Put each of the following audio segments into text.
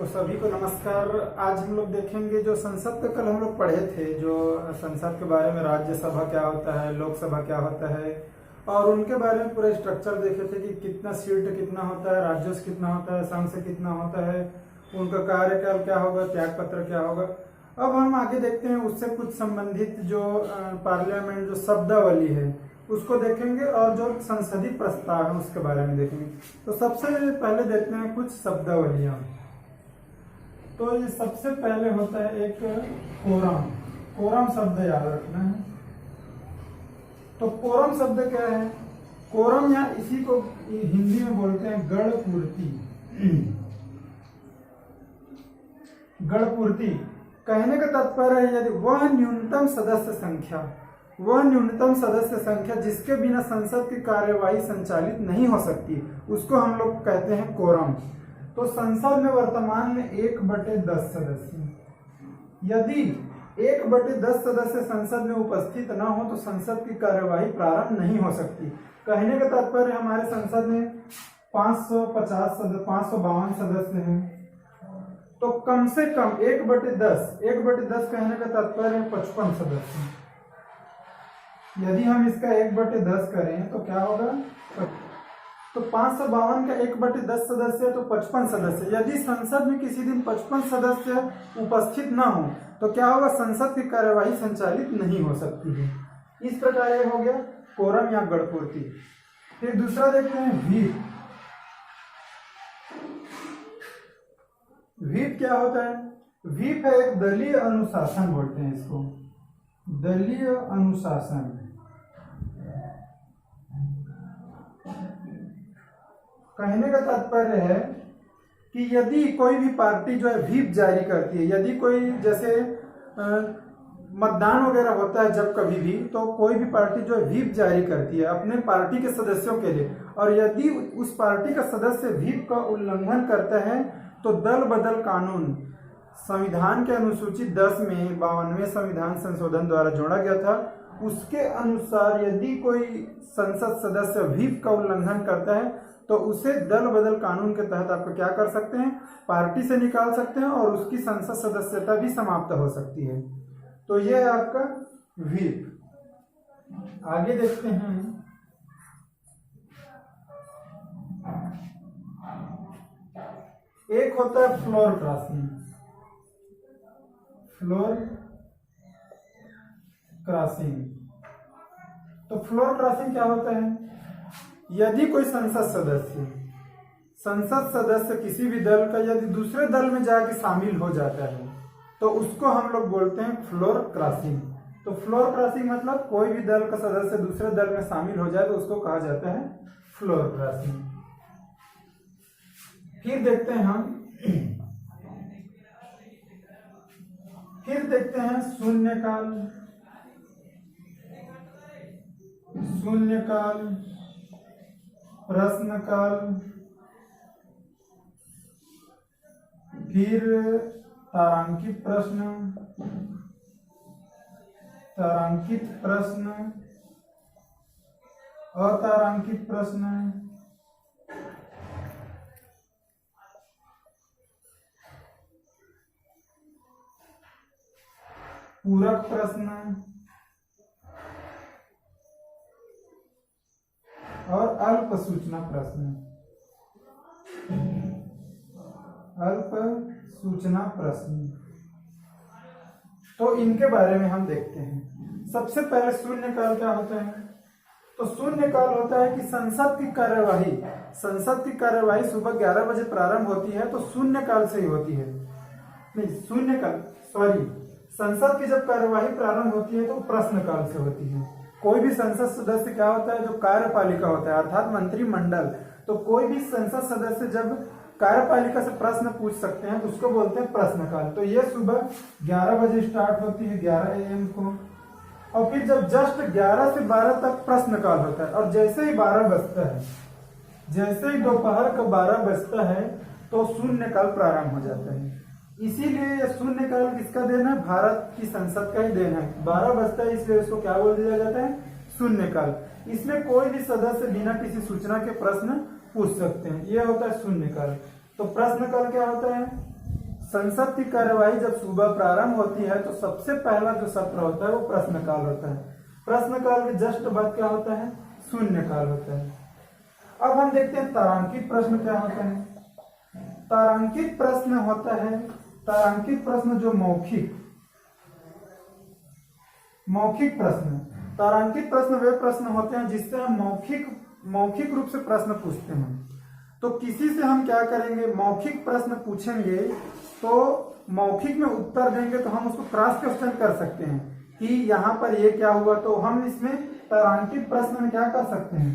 तो सभी को नमस्कार। आज हम लोग देखेंगे जो संसद का कल हम लोग पढ़े थे, जो संसद के बारे में राज्यसभा क्या होता है, लोकसभा क्या होता है, और उनके बारे में पूरा स्ट्रक्चर देखे थे कि कितना सीट कितना होता है, राज्यों से कितना होता है, संघ से कितना होता है, उनका कार्यकाल क्या होगा, त्याग पत्र क्या होगा। अब हम आगे देखते हैं उससे कुछ संबंधित जो पार्लियामेंट जो शब्दावली है उसको देखेंगे और जो संसदीय प्रस्ताव है उसके बारे में देखेंगे। तो सबसे पहले देखते हैं कुछ शब्दावलियां। तो ये सबसे पहले होता है एक कोरम। कोरम शब्द याद रखना है। तो कोरम शब्द क्या है? कोरम या इसी को हिंदी में बोलते हैं गणपूर्ति। गणपूर्ति कहने का तात्पर्य है यदि वह न्यूनतम सदस्य संख्या जिसके बिना संसद की कार्यवाही संचालित नहीं हो सकती उसको हम लोग कहते हैं कोरम। तो संसद में वर्तमान में 1/10 सदस्य, यदि 1/10 सदस्य संसद में उपस्थित न हो तो संसद की कार्यवाही प्रारंभ नहीं हो सकती। कहने का तात्पर्य हमारे संसद में 552 सदस्य हैं, तो कम से कम 1/10 कहने का तात्पर्य है 55 सदस्य। यदि हम इसका 1/10 करें तो क्या होगा? तो 552 का 1/10 सदस्य है तो 55 सदस्य। यदि संसद में किसी दिन 55 सदस्य उपस्थित ना हो तो क्या होगा? संसद की कार्यवाही संचालित नहीं हो सकती है। इस प्रकार ये हो गया कोरम या गणपूर्ति। फिर दूसरा देखते हैं व्हीप। व्हीप क्या होता है? व्हीप है एक दलीय अनुशासन बोलते हैं इसको, दलीय अनुशासन। कहने का तात्पर्य है कि यदि कोई भी पार्टी जो है व्हीप जारी करती है, यदि कोई जैसे मतदान वगैरह होता है जब कभी भी, तो कोई भी पार्टी जो है व्हीप जारी करती है अपने पार्टी के सदस्यों के लिए, और यदि उस पार्टी का सदस्य व्हीप का उल्लंघन करता है तो दल बदल कानून संविधान के अनुसूची 10 में 52वें संविधान संशोधन द्वारा जोड़ा गया था, उसके अनुसार यदि कोई संसद सदस्य व्हीप का उल्लंघन करता है तो उसे दल बदल कानून के तहत आपको क्या कर सकते हैं? पार्टी से निकाल सकते हैं और उसकी संसद सदस्यता भी समाप्त हो सकती है। तो यह है आपका व्हीप। आगे देखते हैं एक होता है फ्लोर क्रॉसिंग। फ्लोर क्रॉसिंग, तो फ्लोर क्रॉसिंग क्या होता है? यदि कोई संसद सदस्य किसी भी दल का यदि दूसरे दल में जाके शामिल हो जाता है तो उसको हम लोग बोलते हैं फ्लोर क्रॉसिंग। तो फ्लोर क्रॉसिंग मतलब कोई भी दल का सदस्य दूसरे दल में शामिल हो जाए तो उसको कहा जाता है फ्लोर क्रॉसिंग। फिर देखते हैं शून्यकाल। प्रश्नकाल, फिर तारांकित प्रश्न, अतारांकित प्रश्न, पूरक प्रश्न और अल्प सूचना प्रश्न। तो इनके बारे में हम देखते हैं। सबसे पहले शून्यकाल क्या होता है? तो शून्यकाल होता है कि संसद की कार्यवाही सुबह 11 बजे प्रारंभ होती है तो शून्यकाल से ही होती है। संसद की जब कार्यवाही प्रारंभ होती है तो प्रश्नकाल से होती है। कोई भी संसद सदस्य क्या होता है? जो कार्यपालिका होता है अर्थात मंत्रिमंडल। तो कोई भी संसद सदस्य जब कार्यपालिका से प्रश्न पूछ सकते हैं तो उसको बोलते हैं प्रश्नकाल। तो ये सुबह 11 बजे स्टार्ट होती है, 11 AM को, और फिर जब जस्ट 11 से 12 तक प्रश्नकाल होता है, और जैसे ही 12 बजता है, जैसे ही दोपहर का 12 बजता है तो शून्यकाल प्रारंभ हो जाता है। इसीलिए शून्यकाल किसका देन है? भारत की संसद का ही देन है। 12 बजता है इसलिए इसको क्या बोल दिया जाता है? शून्यकाल। इसमें कोई भी सदस्य बिना किसी सूचना के प्रश्न पूछ सकते हैं, यह होता है शून्यकाल। तो प्रश्नकाल क्या होता है? संसद की कार्यवाही जब सुबह प्रारंभ होती है तो सबसे पहला जो सत्र होता है वो प्रश्नकाल होता है। प्रश्नकाल के जस्ट बाद क्या होता है? शून्यकाल होता है। अब हम देखते हैं तारांकित प्रश्न क्या होता है। तारांकित प्रश्न होता है, तारांकित प्रश्न जो मौखिक प्रश्न। तारांकित प्रश्न वे प्रश्न होते हैं जिससे हम मौखिक रूप से प्रश्न पूछते हैं। तो किसी से हम क्या करेंगे, मौखिक प्रश्न पूछेंगे तो मौखिक में उत्तर देंगे तो हम उसको क्रॉस क्वेश्चन कर सकते हैं कि यहाँ पर ये क्या हुआ। तो हम इसमें तारांकित प्रश्न में क्या कर सकते हैं,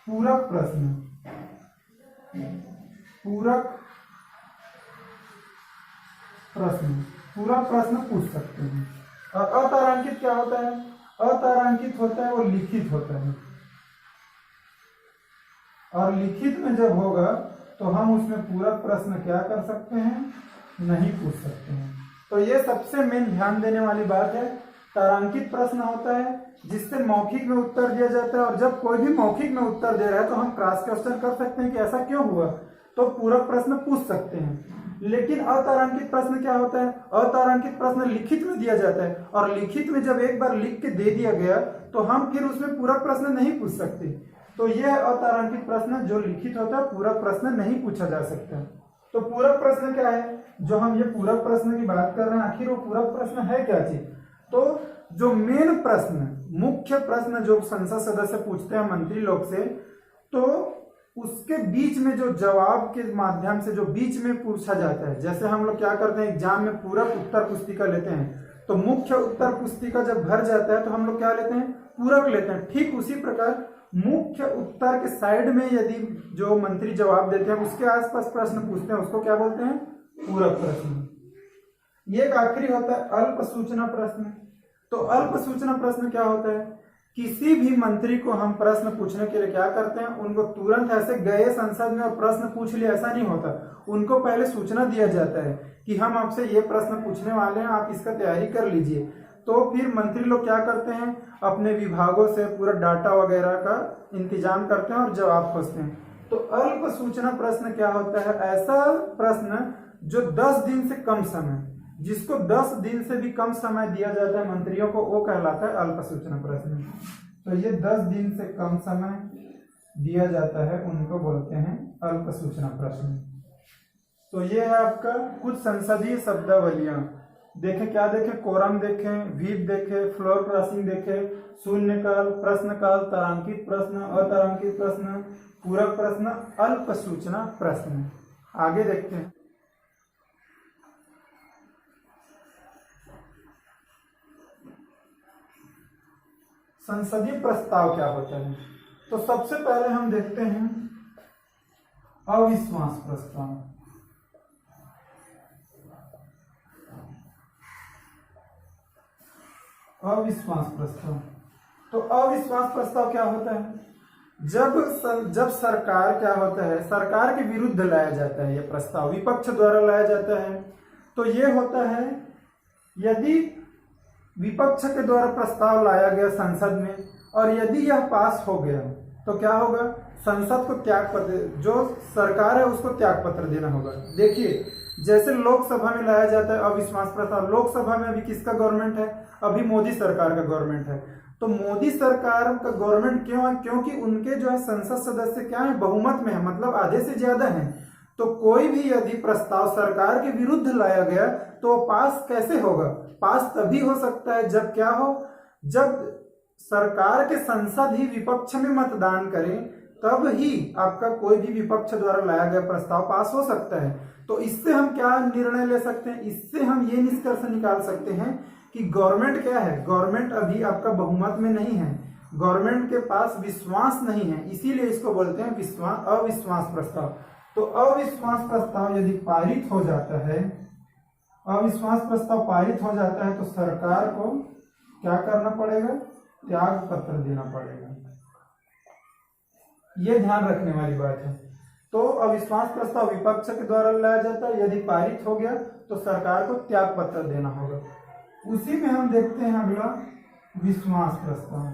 पूरक प्रश्न पूछ सकते हैं। और अतारांकित क्या होता है? अतारांकित होता है वो लिखित होता है, और लिखित में जब होगा तो हम उसमें पूरक प्रश्न क्या कर सकते हैं, नहीं पूछ सकते हैं। तो ये सबसे मेन ध्यान देने वाली बात है। तारांकित प्रश्न होता है जिससे मौखिक में उत्तर दिया जाता है, और जब कोई भी मौखिक में उत्तर दे रहा है तो हम क्रॉस क्वेश्चन कर सकते हैं कि ऐसा क्यों हुआ, तो पूरक प्रश्न पूछ सकते हैं। लेकिन अतारांकित प्रश्न क्या होता है? अतारांकित प्रश्न लिखित में दिया जाता है, और लिखित में जब एक बार लिख के दे दिया गया तो हम फिर उसमें पूरक प्रश्न नहीं पूछ सकते। तो यह अतारांकित प्रश्न जो लिखित होता है, पूरक प्रश्न नहीं पूछा जा सकता। तो पूरक प्रश्न क्या है? जो हम ये पूरक प्रश्न की बात कर रहे हैं, आखिर वो पूरक प्रश्न है क्या चीज? तो जो मेन प्रश्न, मुख्य प्रश्न जो संसद सदस्य पूछते हैं मंत्री लोग से, तो उसके बीच में जो जवाब के माध्यम से जो बीच में पूछा जाता है, जैसे हम लोग क्या करते हैं एग्जाम में पूरक उत्तर पुस्तिका लेते हैं, तो मुख्य उत्तर पुस्तिका जब भर जाता है तो हम लोग क्या लेते हैं, पूरक लेते हैं। ठीक उसी प्रकार मुख्य उत्तर के साइड में यदि जो मंत्री जवाब देते हैं उसके आसपास प्रश्न पूछते हैं, उसको क्या बोलते हैं, पूरक प्रश्न। ये एक आखिरी होता है अल्प सूचना प्रश्न। तो अल्प सूचना प्रश्न क्या होता है? किसी भी मंत्री को हम प्रश्न पूछने के लिए क्या करते हैं, उनको तुरंत ऐसे गए संसद में और प्रश्न पूछ लिए, ऐसा नहीं होता। उनको पहले सूचना दिया जाता है कि हम आपसे ये प्रश्न पूछने वाले हैं, आप इसका तैयारी कर लीजिए। तो फिर मंत्री लोग क्या करते हैं, अपने विभागों से पूरा डाटा वगैरह का इंतजाम करते हैं और जवाब खोजते हैं। तो अल्प सूचना प्रश्न क्या होता है? ऐसा प्रश्न जो 10 दिन से कम समय, जिसको 10 दिन से भी कम समय दिया जाता है मंत्रियों को, वो कहलाता है अल्प सूचना प्रश्न। तो ये 10 दिन से कम समय दिया जाता है, उनको बोलते हैं अल्प सूचना प्रश्न। तो ये है आपका कुछ संसदीय शब्दावलियां। देखें क्या देखें, कोरम देखें, व्हीप देखें, फ्लोर क्रॉसिंग देखें, शून्यकाल, प्रश्नकाल, तारांकित प्रश्न, अतारांकित प्रश्न, पूरक प्रश्न, अल्प सूचना प्रश्न। आगे देखते हैं। संसदीय प्रस्ताव क्या होता है? तो सबसे पहले हम देखते हैं अविश्वास प्रस्ताव। अविश्वास प्रस्ताव। तो अविश्वास प्रस्ताव क्या होता है? जब सरकार क्या होता है, सरकार के विरुद्ध लाया जाता है, यह प्रस्ताव विपक्ष द्वारा लाया जाता है। तो ये होता है यदि विपक्ष के द्वारा प्रस्ताव लाया गया संसद में, और यदि यह पास हो गया तो क्या होगा, संसद को त्याग पत्र, जो सरकार है उसको त्याग पत्र देना होगा। देखिए जैसे लोकसभा में लाया जाता है अविश्वास प्रस्ताव, लोकसभा में अभी किसका गवर्नमेंट है, अभी मोदी सरकार का गवर्नमेंट है। तो मोदी सरकार का गवर्नमेंट क्यों है? क्योंकि उनके जो है संसद सदस्य क्या है, बहुमत में है, मतलब आधे से ज्यादा है। तो कोई भी यदि प्रस्ताव सरकार के विरुद्ध लाया गया तो पास कैसे होगा? पास तभी हो सकता है जब क्या हो, जब सरकार के संसद ही विपक्ष में मतदान करें, तब ही आपका कोई भी विपक्ष द्वारा लाया गया प्रस्ताव पास हो सकता है। तो इससे हम क्या निर्णय ले सकते हैं? इससे हम ये निष्कर्ष निकाल सकते हैं कि गवर्नमेंट क्या है, गवर्नमेंट अभी आपका बहुमत में नहीं है, गवर्नमेंट के पास विश्वास नहीं है, इसीलिए इसको बोलते हैं अविश्वास प्रस्ताव। तो अविश्वास प्रस्ताव यदि पारित हो जाता है, अविश्वास प्रस्ताव पारित हो जाता है तो सरकार को क्या करना पड़ेगा, त्याग पत्र देना पड़ेगा। ये ध्यान रखने वाली बात है। तो अविश्वास प्रस्ताव विपक्ष के द्वारा लाया जाता है, यदि पारित हो गया तो सरकार को त्याग पत्र देना होगा। उसी में हम देखते हैं अगला विश्वास प्रस्ताव।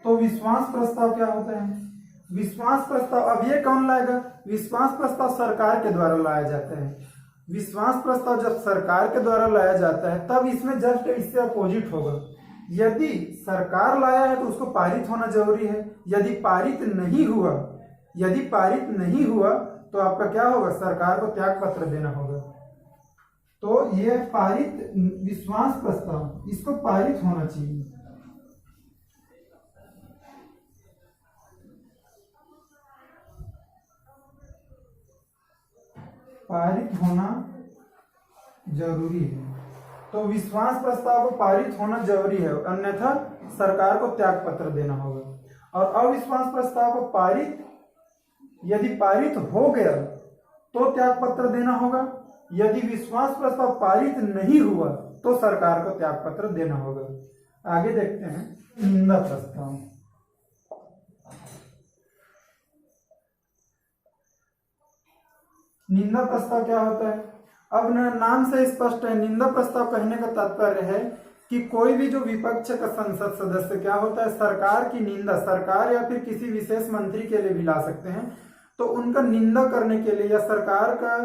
तो विश्वास प्रस्ताव क्या होता है? विश्वास प्रस्ताव, अब ये कौन लाएगा? विश्वास प्रस्ताव सरकार के द्वारा लाया जाता है। विश्वास प्रस्ताव जब सरकार के द्वारा लाया जाता है तब इसमें जस्ट इससे अपोजिट होगा। यदि सरकार लाया है तो उसको पारित होना जरूरी है। यदि पारित नहीं हुआ, यदि पारित नहीं हुआ तो आपका क्या होगा? सरकार को त्याग पत्र देना होगा। तो ये पारित विश्वास प्रस्ताव, इसको पारित होना चाहिए। पारित होना जरूरी है। तो विश्वास प्रस्ताव को पारित होना जरूरी है, अन्यथा सरकार को त्याग पत्र देना होगा। और अविश्वास प्रस्ताव को पारित, यदि पारित हो गया तो त्याग पत्र देना होगा। यदि विश्वास प्रस्ताव पारित नहीं हुआ तो सरकार को त्याग पत्र देना होगा। आगे देखते हैं निंदा प्रस्ताव। निंदा प्रस्ताव क्या होता है? अब नाम से स्पष्ट है, निंदा प्रस्ताव कहने का तात्पर्य है कि कोई भी जो विपक्ष का संसद सदस्य क्या होता है, सरकार की निंदा, सरकार या फिर किसी विशेष मंत्री के लिए भी ला सकते हैं, तो उनका निंदा करने के लिए या सरकार का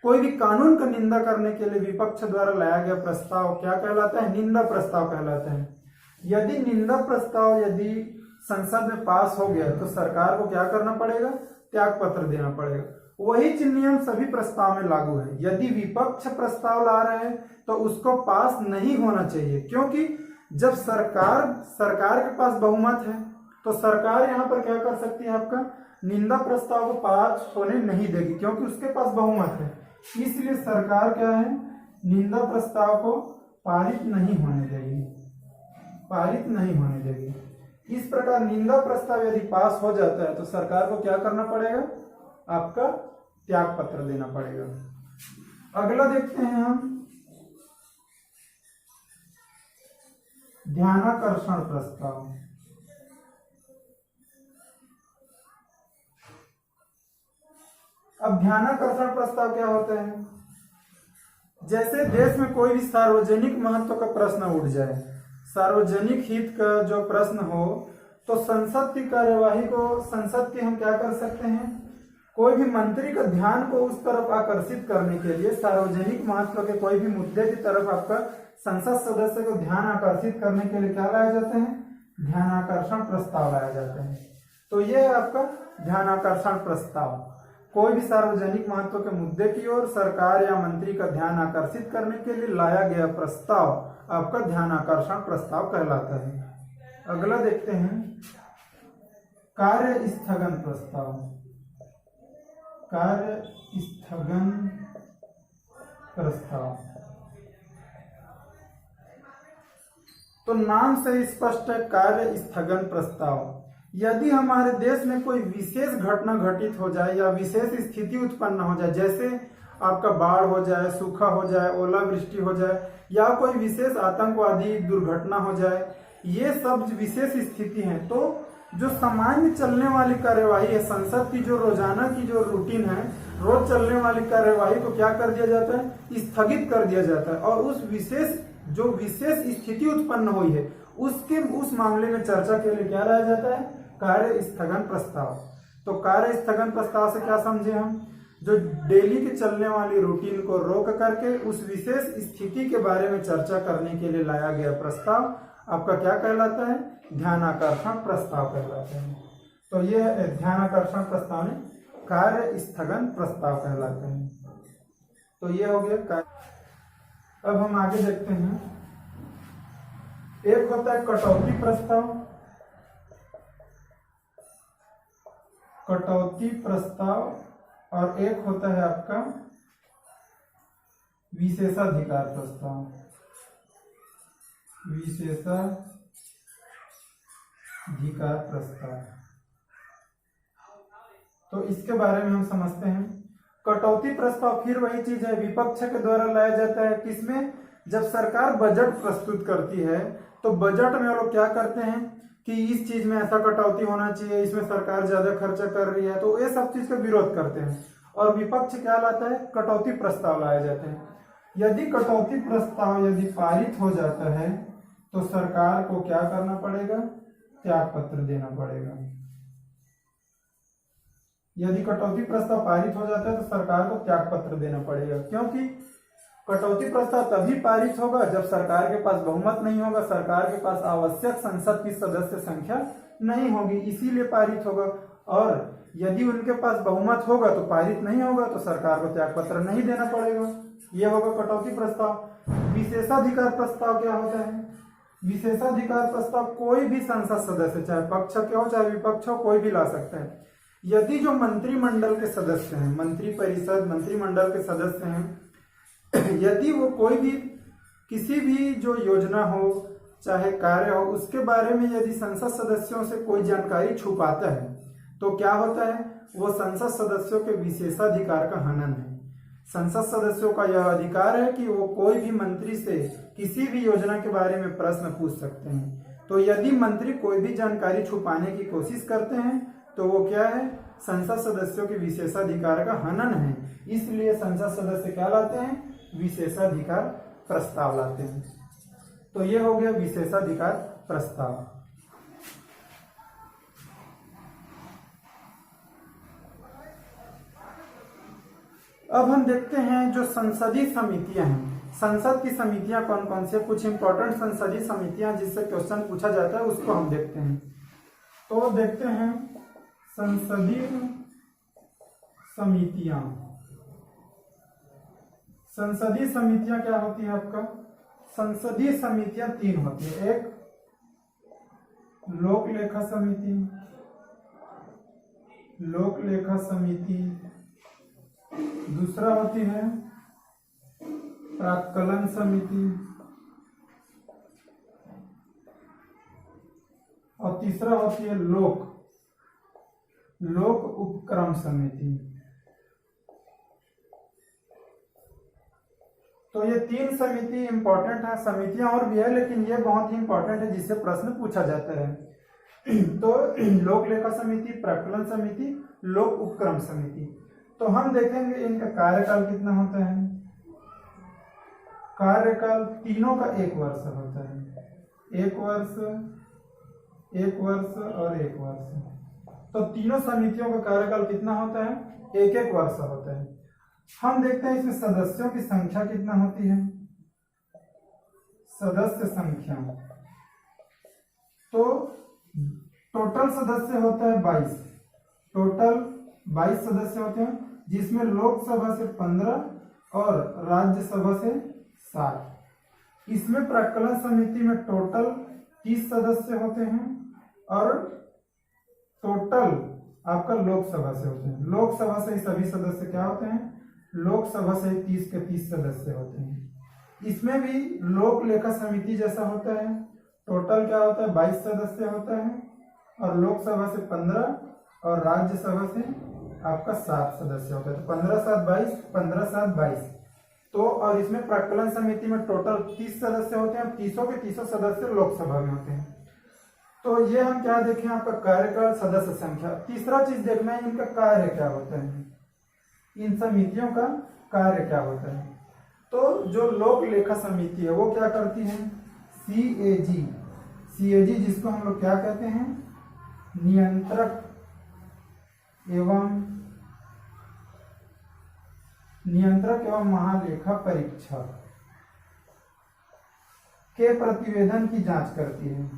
कोई भी कानून का निंदा करने के लिए विपक्ष द्वारा लाया गया प्रस्ताव क्या कहलाता है? निंदा प्रस्ताव कहलाता है। यदि निंदा प्रस्ताव यदि संसद में पास हो गया तो सरकार को क्या करना पड़ेगा? त्याग पत्र देना पड़ेगा। वही नियम सभी प्रस्ताव में लागू है। यदि विपक्ष प्रस्ताव ला रहे हैं तो उसको पास नहीं होना चाहिए, क्योंकि जब सरकार के पास बहुमत है तो सरकार यहाँ पर क्या कर सकती है? आपका निंदा प्रस्ताव को पास होने नहीं देगी, क्योंकि उसके पास बहुमत है। इसलिए सरकार क्या है? निंदा प्रस्ताव को पारित नहीं होने देगी, पारित नहीं होने देगी। इस प्रकार निंदा प्रस्ताव यदि पास हो जाता है तो सरकार को क्या करना पड़ेगा? आपका त्याग पत्र देना पड़ेगा। अगला देखते हैं हम ध्यानाकर्षण प्रस्ताव। अब ध्यानाकर्षण प्रस्ताव क्या होता है? जैसे देश में कोई भी सार्वजनिक महत्व का प्रश्न उठ जाए, सार्वजनिक हित का जो प्रश्न हो, तो संसद की कार्यवाही को, संसद की हम क्या कर सकते हैं? कोई भी मंत्री का ध्यान को उस तरफ आकर्षित करने के लिए, सार्वजनिक महत्व के कोई भी मुद्दे की तरफ आपका संसद सदस्य को ध्यान आकर्षित करने के लिए क्या लाया जाता है? ध्यानाकर्षण प्रस्ताव लाया जाता है। तो ये है आपका ध्यानाकर्षण प्रस्ताव। कोई भी सार्वजनिक महत्व के मुद्दे की ओर सरकार या मंत्री का ध्यान आकर्षित करने के लिए लाया गया प्रस्ताव आपका ध्यानाकर्षण प्रस्ताव कहलाता है। अगला देखते हैं कार्य स्थगन प्रस्ताव। कार्य स्थगन प्रस्ताव तो नाम से स्पष्ट है, कार्य स्थगन प्रस्ताव। यदि हमारे देश में कोई विशेष घटना घटित हो जाए या विशेष स्थिति उत्पन्न हो जाए, जैसे आपका बाढ़ हो जाए, सूखा हो जाए, ओलावृष्टि हो जाए, या कोई विशेष आतंकवादी दुर्घटना हो जाए, ये सब विशेष स्थिति है, तो जो सामान्य चलने वाली कार्यवाही है, संसद की जो रोजाना की जो रूटीन है, रोज चलने वाली कार्यवाही को क्या कर दिया जाता है? स्थगित कर दिया जाता है। और उस विशेष स्थिति उत्पन्न हुई है उस मामले में चर्चा के लिए क्या लाया जाता है? कार्य स्थगन प्रस्ताव। तो कार्य स्थगन प्रस्ताव से क्या समझे हम? जो डेली की चलने वाली रूटीन को रोक करके उस विशेष स्थिति के बारे में चर्चा करने के लिए लाया गया प्रस्ताव आपका क्या कहलाता है? ध्यानाकर्षण प्रस्ताव कहलाता है। तो ये ध्यानाकर्षण प्रस्ताव में कार्य स्थगन प्रस्ताव कहलाते हैं। तो ये हो गया कार्य। अब हम आगे देखते हैं, एक होता है कटौती प्रस्ताव। कटौती प्रस्ताव और एक होता है आपका विशेषाधिकार प्रस्ताव। विशेषाधिकार प्रस्ताव तो इसके बारे में हम समझते हैं। कटौती प्रस्ताव फिर वही चीज है, विपक्ष के द्वारा लाया जाता है। किसमें? जब सरकार बजट प्रस्तुत करती है तो बजट में वो लोग क्या करते हैं कि इस चीज में ऐसा कटौती होना चाहिए, इसमें सरकार ज्यादा खर्चा कर रही है, तो ये सब चीज का विरोध करते हैं और विपक्ष क्या लाता है? कटौती प्रस्ताव लाए जाते हैं। यदि कटौती प्रस्ताव यदि पारित हो जाता है तो सरकार को क्या करना पड़ेगा? त्याग पत्र देना पड़ेगा। यदि कटौती प्रस्ताव पारित हो जाता है तो सरकार को त्याग पत्र देना पड़ेगा, क्योंकि कटौती प्रस्ताव तभी पारित होगा जब सरकार के पास बहुमत नहीं होगा, सरकार के पास आवश्यक संसद की सदस्य संख्या नहीं होगी, इसीलिए पारित होगा। और यदि उनके पास बहुमत होगा तो पारित नहीं होगा, तो सरकार को त्याग पत्र नहीं देना पड़ेगा। यह होगा कटौती प्रस्ताव। विशेषाधिकार प्रस्ताव क्या होता है? विशेषाधिकार प्रस्ताव कोई भी संसद सदस्य, चाहे पक्ष के हो चाहे विपक्ष हो, कोई भी ला सकता है। यदि जो मंत्रिमंडल के सदस्य हैं, मंत्रिपरिषद मंत्रिमंडल के सदस्य हैं, यदि वो कोई भी किसी भी जो योजना हो चाहे कार्य हो उसके बारे में यदि संसद सदस्यों से कोई जानकारी छुपाता है तो क्या होता है? वो संसद सदस्यों के विशेषाधिकार का हनन है। संसद सदस्यों का यह अधिकार है कि वो कोई भी मंत्री से किसी भी योजना के बारे में प्रश्न पूछ सकते हैं। तो यदि मंत्री कोई भी जानकारी छुपाने की कोशिश करते हैं तो वो क्या है? संसद सदस्यों के विशेषाधिकार का हनन है। इसलिए संसद सदस्य क्या लाते हैं? विशेषाधिकार प्रस्ताव लाते हैं। तो ये हो गया विशेषाधिकार प्रस्ताव। अब हम देखते हैं जो संसदीय समितियां हैं, संसद की समितियां कौन कौन सी, कुछ इंपॉर्टेंट संसदीय समितियां जिससे क्वेश्चन पूछा जाता है उसको हम देखते हैं। तो देखते हैं संसदीय समितियां। संसदीय समितियां क्या होती है आपका? संसदीय समितियां तीन होती है। एक लोक लेखा समिति, लोक लेखा समिति, दूसरा होती है प्राक्कलन समिति और तीसरा होती है लोक उपक्रम समिति। तो ये तीन समिति इंपॉर्टेंट है। समितियां और भी है लेकिन ये बहुत ही इंपॉर्टेंट है जिससे प्रश्न पूछा जाता है। तो लोक लेखा समिति, प्राक्कलन समिति, लोक उपक्रम समिति। तो हम देखेंगे इनका कार्यकाल कितना होता है। कार्यकाल तीनों का 1 वर्ष होता है। 1 वर्ष, 1 वर्ष और 1 वर्ष। तो तीनों समितियों का कार्यकाल कितना होता है? 1-1 वर्ष होता है। हम देखते हैं इसमें सदस्यों की संख्या कितना होती है। सदस्य संख्या तो टोटल सदस्य होता है 22। टोटल 22 सदस्य होते हैं जिसमें लोकसभा से 15 और राज्यसभा से 7। इसमें प्राक्कलन समिति में टोटल 30 सदस्य होते हैं और टोटल आपका लोकसभा से होते हैं। लोकसभा से ही सभी सदस्य क्या होते हैं? लोकसभा से 30 के 30 सदस्य होते हैं। इसमें भी लोक लेखा समिति जैसा होता है। टोटल क्या होता है? 22 सदस्य होता है और लोकसभा से 15 और राज्यसभा से आपका 7 सदस्य होता है। तो 15-7 22, 15-7 22। तो और इसमें प्राक्कलन समिति में टोटल 30 सदस्य होते हैं और 30 के 30 सदस्य लोकसभा में होते हैं। तो ये हम क्या देखें? आपका कार्यकाल, सदस्य संख्या। तीसरा चीज देखना है इनका कार्य क्या होता है। इन समितियों का कार्य क्या होता है? तो जो लोक लेखा समिति है वो क्या करती है? सीएजी, सीएजी जिसको हम लोग क्या कहते हैं? नियंत्रक एवं महालेखा परीक्षक के प्रतिवेदन की जांच करती है।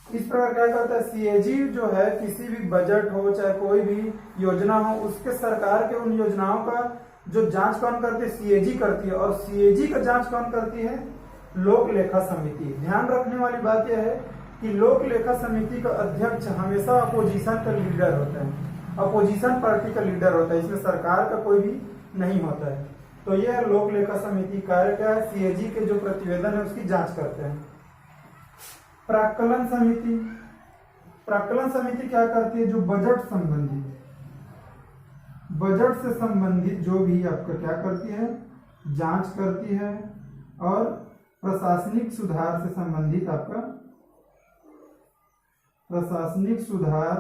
इस प्रकार क्या करता है? सीएजी जो है किसी भी बजट हो चाहे कोई भी योजना हो उसके सरकार के उन योजनाओं का जो जांच कौन करती है? सीएजी करती है। और सीएजी का जांच कौन करती है? लोक लेखा समिति। ध्यान रखने वाली बात यह है कि लोक लेखा समिति का अध्यक्ष हमेशा अपोजिशन का लीडर होता है, अपोजिशन पार्टी का लीडर होता है। इसमें सरकार का कोई भी नहीं होता है। तो यह लोक लेखा समिति कार्य क्या है? सीएजी के जो प्रतिवेदन है उसकी जांच करते हैं। प्राक्कलन समिति, प्राक्कलन समिति क्या करती है? जो बजट संबंधित, बजट से संबंधित जो भी आपका क्या करती है? जांच करती है। और प्रशासनिक सुधार से संबंधित आपका प्रशासनिक सुधार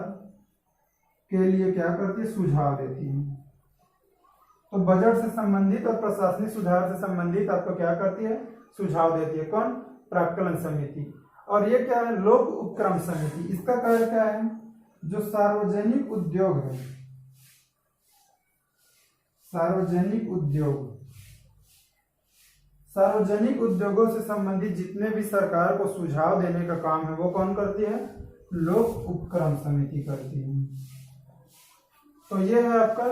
के लिए क्या करती है? सुझाव देती है। तो बजट से संबंधित और प्रशासनिक सुधार से संबंधित आपको क्या करती है? सुझाव देती है। कौन? प्राक्कलन समिति। और ये क्या है, लोक उपक्रम समिति। इसका कार्य क्या है, जो सार्वजनिक उद्योग है, सार्वजनिक उद्योग, सार्वजनिक उद्योगों से संबंधित जितने भी सरकार को सुझाव देने का काम है वो कौन करती है, लोक उपक्रम समिति करती है। तो ये है आपका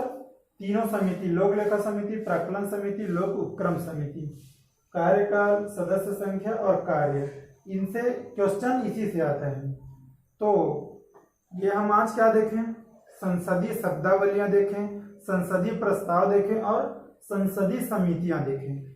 तीनों समिति, लोक लेखा समिति, प्राक्कलन समिति, लोक उपक्रम समिति। कार्यकाल, सदस्य संख्या और कार्य, इनसे क्वेश्चन इसी से आता है। तो ये हम आज क्या देखें, संसदीय शब्दावलियां देखें, संसदीय प्रस्ताव देखें और संसदीय समितियां देखें।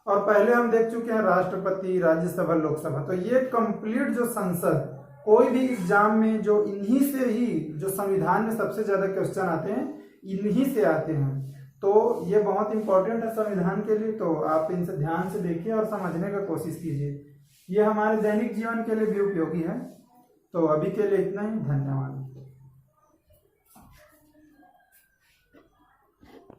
और पहले हम देख चुके हैं राष्ट्रपति, राज्यसभा, लोकसभा। तो ये कंप्लीट जो संसद, कोई भी एग्जाम में जो इन्हीं से ही, जो संविधान में सबसे ज्यादा क्वेश्चन आते हैं इन्हीं से आते हैं। तो ये बहुत इंपॉर्टेंट है संविधान के लिए। तो आप इनसे ध्यान से देखिए और समझने का कोशिश कीजिए, ये हमारे दैनिक जीवन के लिए भी उपयोगी है। तो अभी के लिए इतना ही, धन्यवाद।